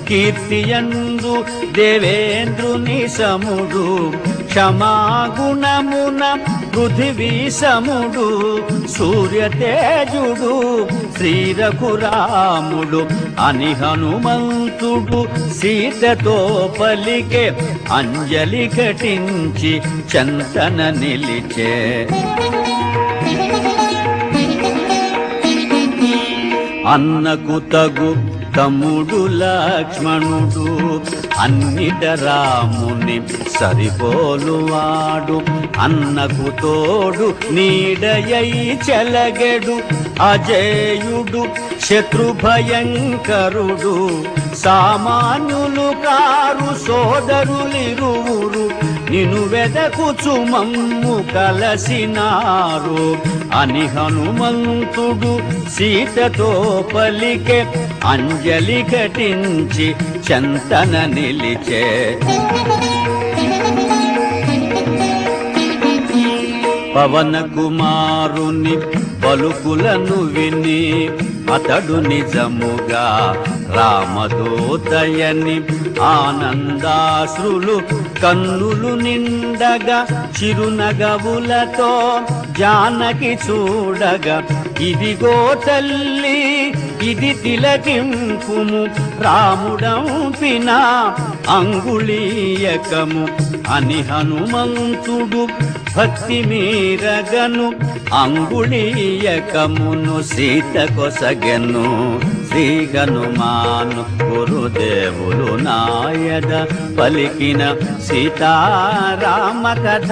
కీర్తియందు దేవేంద్రుని సముడు క్షమాగుణమున పృథివీ సముడు సూర్యతేజుడు శ్రీరఘురాముడు అని హనుమంతుడు సీతతో పలికే అంజలి ఘటించి చంతన నిలిచే అన్నకు తగు తమ్ముడు లక్ష్మణుడు అన్నిట రాముని సరిపోలువాడు అన్నకు తోడు నీడయై చెలగెడు అజేయుడు శత్రుభయంకరుడు సామాన్యులు కారు సోదరులిరువురు నిను వెదకుచు మమ్ము కలసినారు అని హనుమంతుడు సీతతో పలికే అంజలి ఘటించి చంతన నిలిచే పవన కుమారుని పలుకులను విని అతడు నిజముగా రామదూతయని ఆనందాశ్రులు కన్నులు నిండగా చిరునగవులతో జానకి చూడగా ఇదిగో తల్లి ఇది తిలకింపుము రాముడంపిన అంగుళీయకము అని హనుమంతుడు భక్తి మీరగను అంగుళీయకమును సీత కొసగెను శ్రీ హనుమాను గురుదేవులు నాయద పలికిన సీతారామ కథ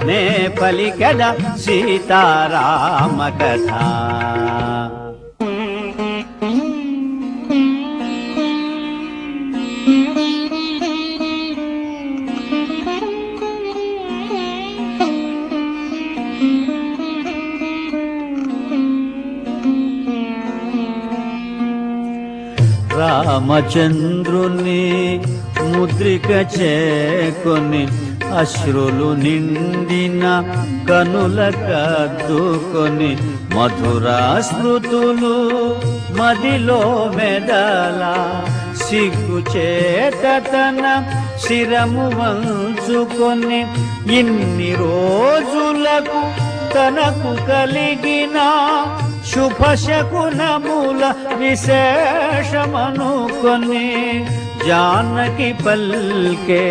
నే పలికద సీతారామ కథ రామచంద్రుని ముద్రిక చేకొని అశ్రులు నిండిన కనుల కద్దుకొని మధురా స్మృతులు మదిలో మెదల సిగ్గు చేత తన శిరము వంచుకొని ఇన్ని రోజులకు తనకు కలిగిన శుభశకునముల విశేషమనుకొని జానకి పల్కే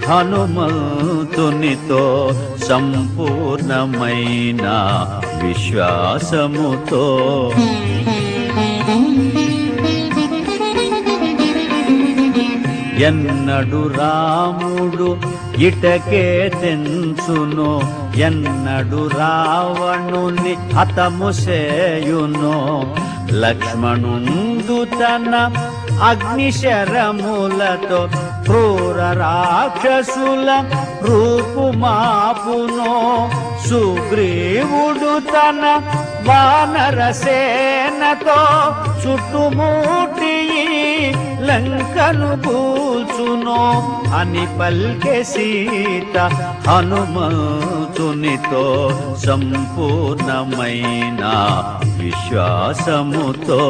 హనుమంతునితో సంపూర్ణమైన విశ్వాసముతో ఎన్నడు రాముడు ఇటకే తెంచును ఎన్నడు రావణుని హతము సేయును లక్ష్మణుందు తన అగ్నిశరములతో క్రూర రాక్షసుల రూపుమాపును సుగ్రీవుడు తన వానరసేనతో చుట్టుముట్టి లంకను కూల్చును అని పల్కె సీత హనుమంతునితో సంపూర్ణమైన విశ్వాసముతో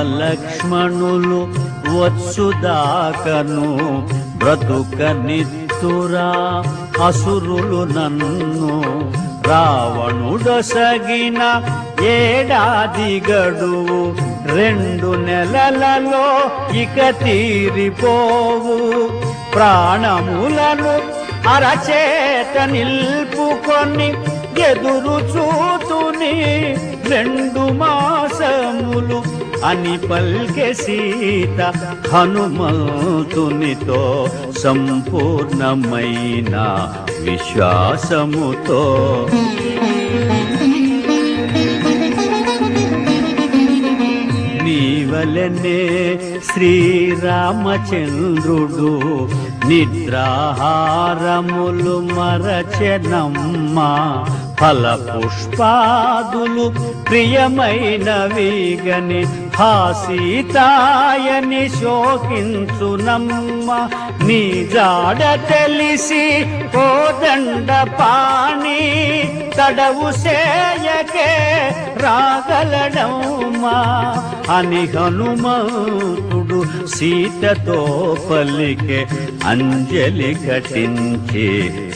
రామలక్ష్మణులు వచ్చుదాకను బ్రతుకనిత్తురా అసురులు నన్ను రావణుడొసగిన ఏడాది గడువు 2 నెలలలో ఇక తీరిపోవు ప్రాణములను అరచేత నిల్పుకొని ఎదురు చూతుని 2 మాసములు అని పల్కె సీత హనుమంతునితో సంపూర్ణమైన విశ్వాసముతో నీవలనే శ్రీరామచంద్రుడు నిద్రాహారములు మరచెనమ్మా ఫల పుష్పాదులు ప్రియమైనవిగని హా సీతాయని శోకించునమ్మ నీ జాడ తెలిసి కోదండ పాణి తడవు సేయకే రాగలడమ్మా అని హనుమంతుడు సీతతో పలికే అంజలి ఘటించి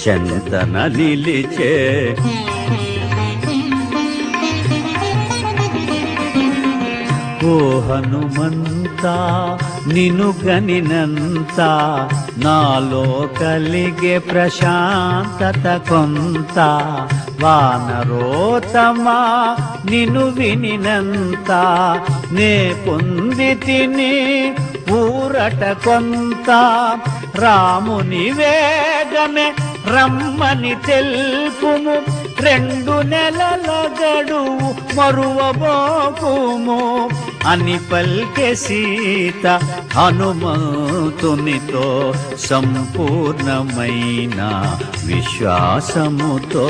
చెంతన నిలిచే ఓ హనుమంత నిను గనినంత నాలో కలిగే ప్రశాంతత కొంత వానరోతమా నిను వినినంత నే పొంది తిని ఊరట కొంత రాముని వేగమే రమ్మని తెలుపుము 2 నెలల గడువు మరువబోకుము అని పల్కె సీత హనుమంతునితో సంపూర్ణమైన విశ్వాసముతో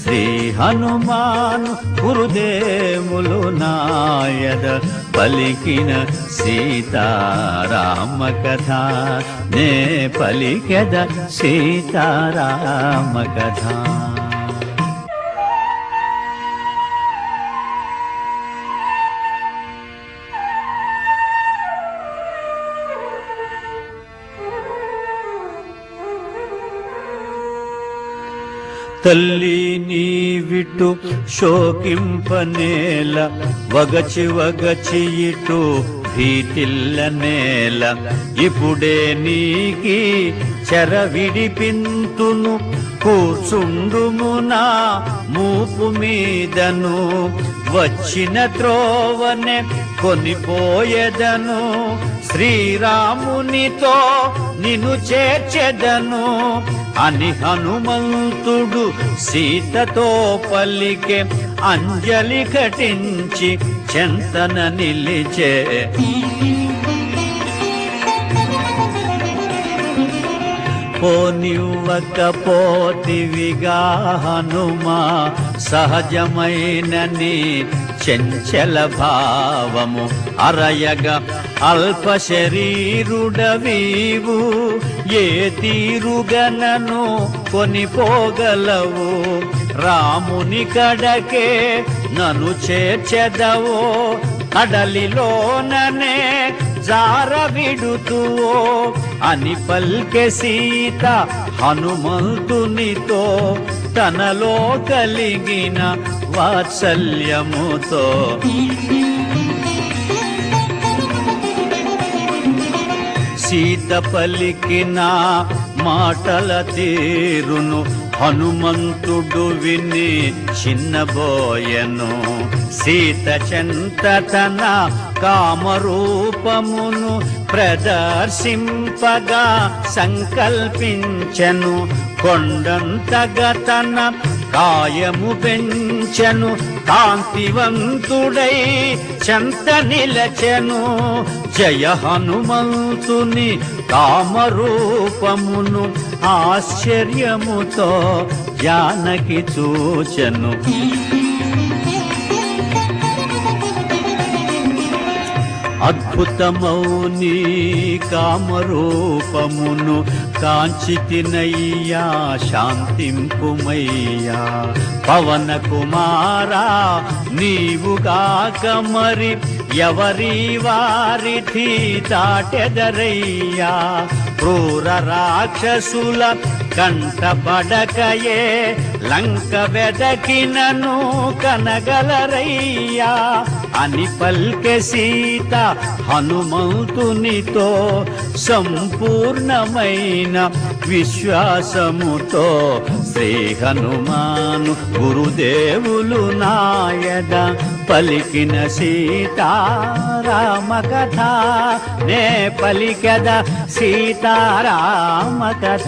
శ్రీ హనుమాను గురుదేవులు నాయద పలికిన సీతారామ కథ నే పలికెద సీతారామ కథ. తల్లి నీవిటు శోకింపనేల వగచి వగచి ఇటు భీతిల్ల నేల ఇప్పుడే నీకి చెర విడిపింతును కూర్చుండుమునా మూపు మీదను వచ్చిన త్రోవనే కొనిపోయేదను శ్రీరామునితో నిన్ను చేర్చెదను అని హనుమంతుడు సీతతో పలికే అంజలి ఘటించి చెంతన నిలిచే పోనివ్వకపోతివిగా హనుమా సహజమైనని చెంచల భావము అరయగా అల్ప శరీరుడవీవు ఏ తీరుగనను కొనిపోగలవు రాముని కడకే నన్ను చేర్చెదవో కడలిలోననే జార విడుతువో అని పల్కె సీత హనుమంతునితో తనలో కలిగిన వాత్సల్యముతో సీత పలికిన మాటల తీరును హనుమంతుడు విని చిన్నబోయెను సీత చెంత తన కామరూపమును ప్రదర్శింపగా సంకల్పించెను కొండంతగా తన కాయము పెంచెను కాంతివంతుడై చెంత నిలచెను జయ హనుమంతుని కామరూపమును ఆశ్చర్యముతో జానకి చూచెను అద్భుతమౌని కామరూపమును కాంచితినయ్యా శాంతింపుమయ్యా పవన కుమారా నీవుగాక మరి ఎవరి వారిధి దాటెదరయ్యా క్రూర రాక్షసుల కంటపడకయే లంక వెదకినను కనగలరయ్యా అని పల్కె సీత హనుమంతునితో సంపూర్ణమైన విశ్వాసముతో శ్రీ హనుమాను గురుదేవులు నాయద పలికిన సీతారామ కథ నే పలికెద సీతారామ కథ.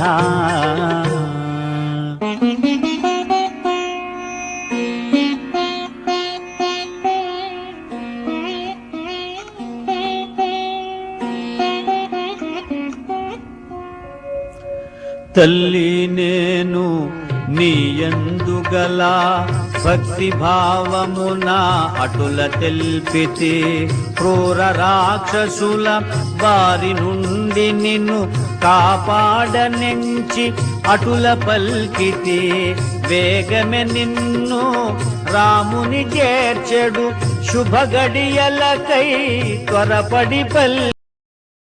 తల్లి నేను నీ యందు గల భక్తి భావమున అటుల తెల్పితి క్రూర రాక్షసుల బారి నుండి నిన్ను కాపాడనెంచి అటుల పల్కితి వేగమే నిన్ను రాముని చేర్చెడు శుభగడియలకై త్వరపడి